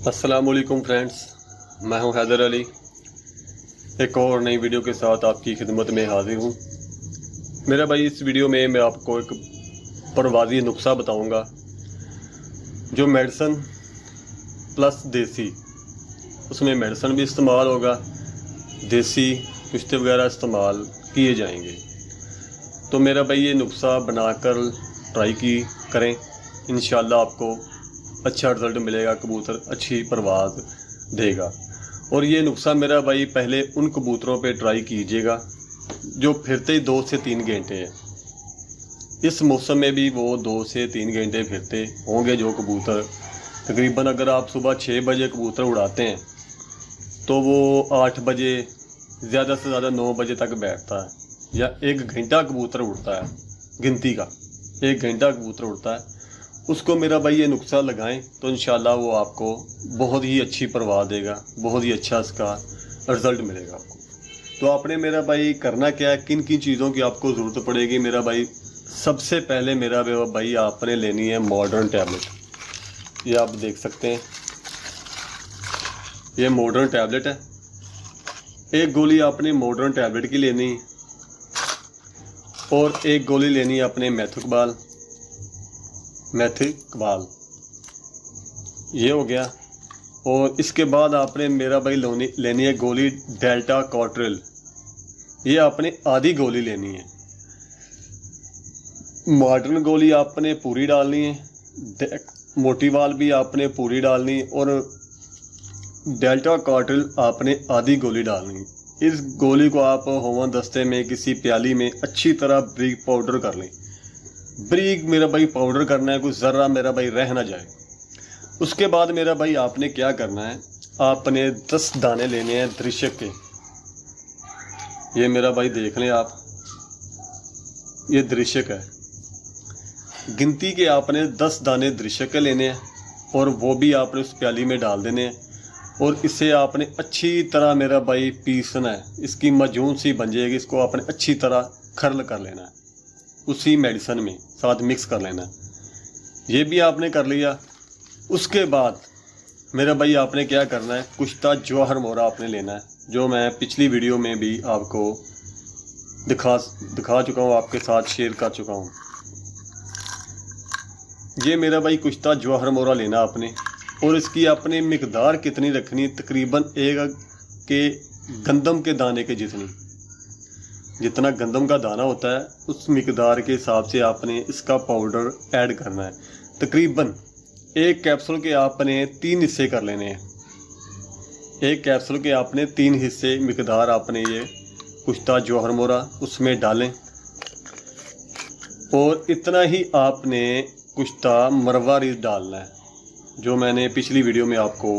अस्सलामुअलैकुम फ्रेंड्स, मैं हूं हैदर अली। एक और नई वीडियो के साथ आपकी खिदमत में हाजिर हूं। मेरा भाई, इस वीडियो में मैं आपको एक परवाज़ी नुस्खा बताऊंगा जो मेडिसन प्लस देसी, उसमें मेडिसन भी इस्तेमाल होगा, देसी नुस्खे वगैरह इस्तेमाल किए जाएंगे। तो मेरा भाई ये नुस्खा बनाकर ट्राई करें, इंशाल्लाह आपको अच्छा रिज़ल्ट मिलेगा, कबूतर अच्छी परवाज़ देगा। और ये नुस्खा मेरा भाई पहले उन कबूतरों पे ट्राई कीजिएगा जो फिरते ही 2 से 3 घंटे हैं। इस मौसम में भी वो 2 से 3 घंटे फिरते होंगे जो कबूतर। तकरीबन अगर आप सुबह 6 बजे कबूतर उड़ाते हैं तो वो 8 बजे, ज़्यादा से ज़्यादा 9 बजे तक बैठता है, या 1 घंटा कबूतर उड़ता है, गिनती का 1 घंटा कबूतर उड़ता है। उसको मेरा भाई ये नुस्खा लगाएं तो इंशाल्लाह वो आपको बहुत ही अच्छी परवाज़ देगा, बहुत ही अच्छा इसका रिज़ल्ट मिलेगा आपको। तो आपने मेरा भाई करना क्या है, किन किन चीज़ों की आपको ज़रूरत पड़ेगी मेरा भाई। सबसे पहले मेरा भाई आपने लेनी है मॉडर्न टैबलेट। ये आप देख सकते हैं, ये मॉडर्न टैबलेट है। एक गोली आपने मॉडर्न टैबलेट की लेनी है और एक गोली लेनी है अपने मैथिकबाल। ये हो गया। और इसके बाद आपने मेरा भाई लेनी है गोली डेल्टा कॉर्ट्रिल। ये आपने आधी गोली लेनी है। मॉडर्न गोली आपने पूरी डालनी है, मोटी वाल भी आपने पूरी डालनी है, और डेल्टा कॉर्ट्रिल आपने आधी गोली डालनी है। इस गोली को आप होमन दस्ते में किसी प्याली में अच्छी तरह ब्रीक पाउडर कर लें। ब्रीक मेरा भाई पाउडर करना है, कुछ ज़र्रा मेरा भाई रह ना जाए। उसके बाद मेरा भाई आपने क्या करना है, आपने 10 दाने लेने हैं दृश्यक के। ये मेरा भाई देख लें आप, ये दृश्यक है। गिनती के आपने 10 दाने दृश्यक के लेने हैं और वो भी आपने उस प्याली में डाल देने हैं। और इसे आपने अच्छी तरह मेरा भाई पीसना है, इसकी मजून सी बन जाएगी। इसको आपने अच्छी तरह खर्ल कर लेना है, उसी मेडिसन में साथ मिक्स कर लेना है। ये भी आपने कर लिया। उसके बाद मेरा भाई आपने क्या करना है, कुश्ता जवाहर मोरा आपने लेना है, जो मैं पिछली वीडियो में भी आपको दिखा चुका हूँ, आपके साथ शेयर कर चुका हूँ। ये मेरा भाई कुश्ता जवाहर मोरा लेना आपने, और इसकी आपने मिकदार कितनी रखनी, तकरीबन एक के गंदम के दाने के जितना गंदम का दाना होता है उस मिकदार के हिसाब से आपने इसका पाउडर ऐड करना है। तकरीबन एक कैप्सूल के आपने 3 हिस्से कर लेने हैं। एक कैप्सूल के आपने 3 हिस्से मिकदार आपने ये कुश्ता जवाहर मोरा उसमें डालें। और इतना ही आपने कुश्ता मरवा रीत डालना है, जो मैंने पिछली वीडियो में आपको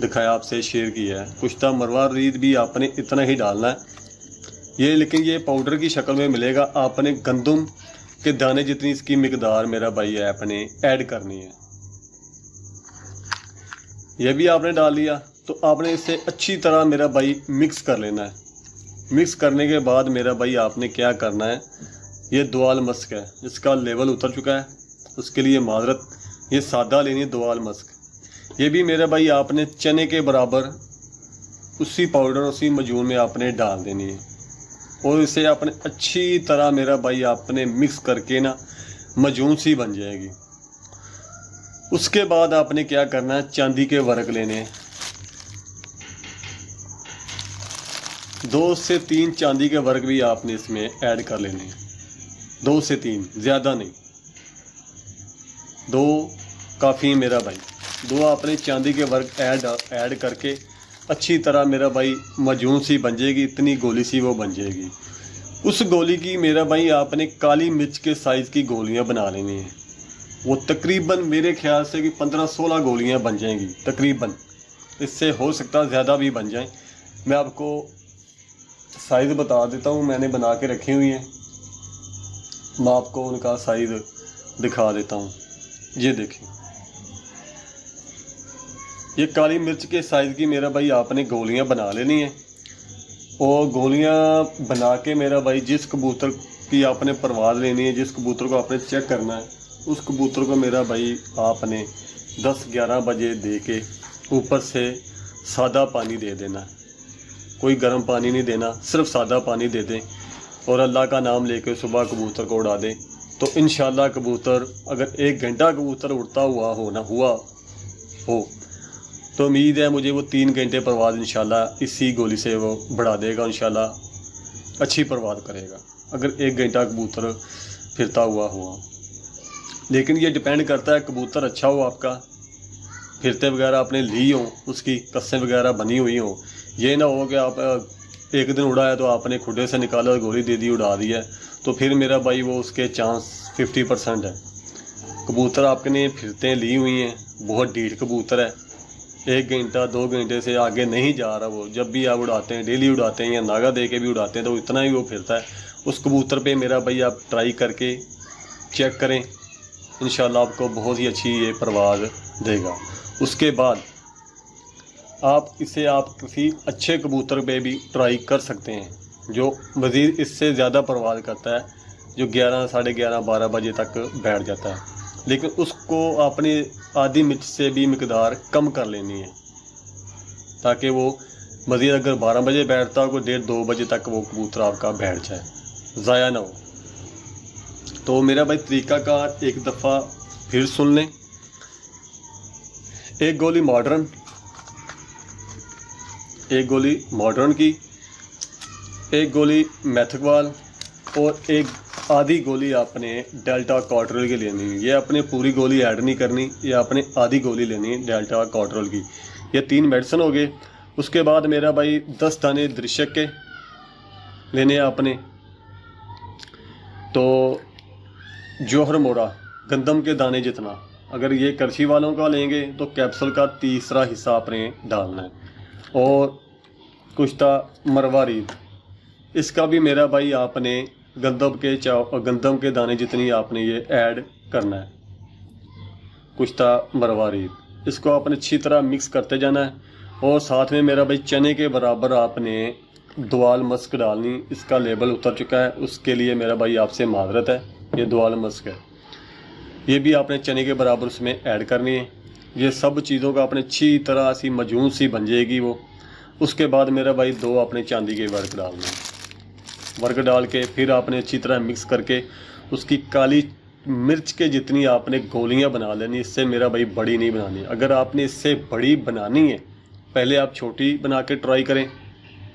दिखाया, आपसे शेयर किया है। कुश्ता मरवा रीत भी आपने इतना ही डालना है। ये लेकिन ये पाउडर की शक्ल में मिलेगा। आपने गंदम के दाने जितनी इसकी मिकदार मेरा भाई है आपने ऐड करनी है। ये भी आपने डाल लिया तो आपने इसे अच्छी तरह मेरा भाई मिक्स कर लेना है। मिक्स करने के बाद मेरा भाई आपने क्या करना है, ये दुआल मस्क है, इसका लेवल उतर चुका है, उसके लिए माजरत। ये सादा लेनी है दुआल मस्क। ये भी मेरा भाई आपने चने के बराबर उसी पाउडर उसी मजून में आपने डाल देनी है। और इसे आपने अच्छी तरह मेरा भाई आपने मिक्स करके ना मजून सी बन जाएगी। उसके बाद आपने क्या करना है, चांदी के वर्क लेने हैं। 2 से 3 चांदी के वर्क भी आपने इसमें ऐड कर लेने हैं। 2 से 3, ज़्यादा नहीं, 2 काफ़ी मेरा भाई। 2 आपने चांदी के वर्क ऐड करके अच्छी तरह मेरा भाई मजून सी बन जाएगी, इतनी गोली सी वो बन जाएगी। उस गोली की मेरा भाई आपने काली मिर्च के साइज़ की गोलियां बना लेनी हैं। वो तकरीबन मेरे ख्याल से कि 15-16 गोलियां बन जाएंगी तकरीबन, इससे हो सकता है ज़्यादा भी बन जाएं। मैं आपको साइज़ बता देता हूँ, मैंने बना के रखी हुई हैं, मैं आपको उनका साइज़ दिखा देता हूँ। ये देखिए, ये काली मिर्च के साइज़ की मेरा भाई आपने गोलियां बना लेनी है। और गोलियां बना के मेरा भाई जिस कबूतर की आपने परवाज़ लेनी है, जिस कबूतर को आपने चेक करना है, उस कबूतर को मेरा भाई आपने 10-11 बजे दे के ऊपर से सादा पानी दे देना, कोई गर्म पानी नहीं देना, सिर्फ सादा पानी दे दें और अल्लाह का नाम लेकर सुबह कबूतर को उड़ा दें। तो इंशाल्लाह कबूतर अगर 1 घंटा कबूतर उड़ता हुआ हो तो उम्मीद है मुझे वो 3 घंटे परवाज़ इंशाल्लाह इसी गोली से वो बढ़ा देगा, इंशाल्लाह अच्छी परवाज़ करेगा अगर 1 घंटा कबूतर फिरता हुआ लेकिन ये डिपेंड करता है कबूतर अच्छा हो आपका, फिरते वगैरह आपने ली हो, उसकी कस्सें वगैरह बनी हुई हो। ये ना हो कि आप एक दिन उड़ाया तो आपने खुडे से निकाला और गोली दे दी, उड़ा दी है, तो फिर मेरा भाई वो उसके चांस 50% है। कबूतर आपने फिरते ली हुई हैं, बहुत ढीठ कबूतर है, 1 घंटा 2 घंटे से आगे नहीं जा रहा वो। जब भी आप उड़ाते हैं, डेली उड़ाते हैं या नागा दे के भी उड़ाते हैं, तो इतना ही वो फिरता है। उस कबूतर पे मेरा भाई आप ट्राई करके चेक करें, इंशाल्लाह आपको बहुत ही अच्छी ये परवाज़ देगा। उसके बाद आप किसी अच्छे कबूतर पे भी ट्राई कर सकते हैं जो मज़ीद इससे ज़्यादा परवाज़ करता है, जो 11, साढ़े 11, 12 बजे तक बैठ जाता है, लेकिन उसको आपने आधी मिर्च से भी मिकदार कम कर लेनी है ताकि वो मज़ीद अगर 12 बजे बैठता हो तो 1:30-2 बजे तक वो कबूतर आपका बैठ जाए, ज़ाया ना हो। तो मेरा भाई तरीक़ाकार एक दफ़ा फिर सुन लें। 1 गोली मॉडर्न की, 1 गोली मैथकवाल और 1 आधी गोली आपने डेल्टा कॉटरल की लेनी है। ये अपने पूरी गोली ऐड नहीं करनी, ये आपने आधी गोली लेनी है डेल्टा कॉटरल की। ये 3 मेडिसिन हो गए। उसके बाद मेरा भाई 10 दाने दृशक के लेने हैं आपने। तो जौहर मोरा गंदम के दाने जितना, अगर ये करछी वालों का लेंगे तो कैप्सूल का 3रा हिस्सा आपने डालना है। और कुश्ता मरवारीद, इसका भी मेरा भाई आपने गंदम के दाने जितनी आपने ये ऐड करना है। कुश्ता मरवारीद, इसको आपने अच्छी तरह मिक्स करते जाना है। और साथ में मेरा भाई चने के बराबर आपने दुआल मस्क डालनी। इसका लेबल उतर चुका है, उसके लिए मेरा भाई आपसे माजरत है। ये दुआल मस्क है, ये भी आपने चने के बराबर उसमें ऐड करनी है। ये सब चीज़ों का आपने अच्छी तरह सी मजून सी बन जाएगी वो। उसके बाद मेरा भाई 2 आपने चांदी के वर्क डालने हैं। वर्क डाल के फिर आपने अच्छी तरह मिक्स करके उसकी काली मिर्च के जितनी आपने गोलियां बना लेनी। इससे मेरा भाई बड़ी नहीं बनानी। अगर आपने इससे बड़ी बनानी है, पहले आप छोटी बना के ट्राई करें,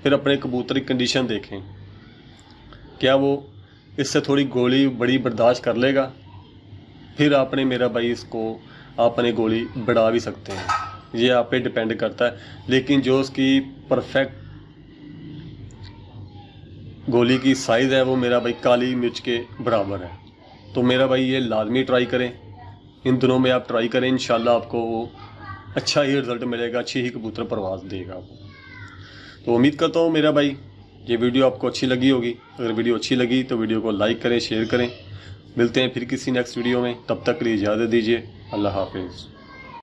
फिर अपने कबूतर की कंडीशन देखें क्या वो इससे थोड़ी गोली बड़ी बर्दाश्त कर लेगा। फिर आपने मेरा भाई इसको आपने गोली बढ़ा भी सकते हैं, ये आप पे डिपेंड करता है। लेकिन जो उसकी परफेक्ट गोली की साइज़ है वो मेरा भाई काली मिर्च के बराबर है। तो मेरा भाई ये लाजमी ट्राई करें, इन दिनों में आप ट्राई करें, इंशाल्लाह आपको वो अच्छा ही रिज़ल्ट मिलेगा, अच्छी ही कबूतर परवाज़ देगा आपको। तो उम्मीद करता हूँ मेरा भाई ये वीडियो आपको अच्छी लगी होगी। अगर वीडियो अच्छी लगी तो वीडियो को लाइक करें, शेयर करें। मिलते हैं फिर किसी नेक्स्ट वीडियो में, तब तक के लिए इजाज़त दीजिए। अल्लाह हाफिज़।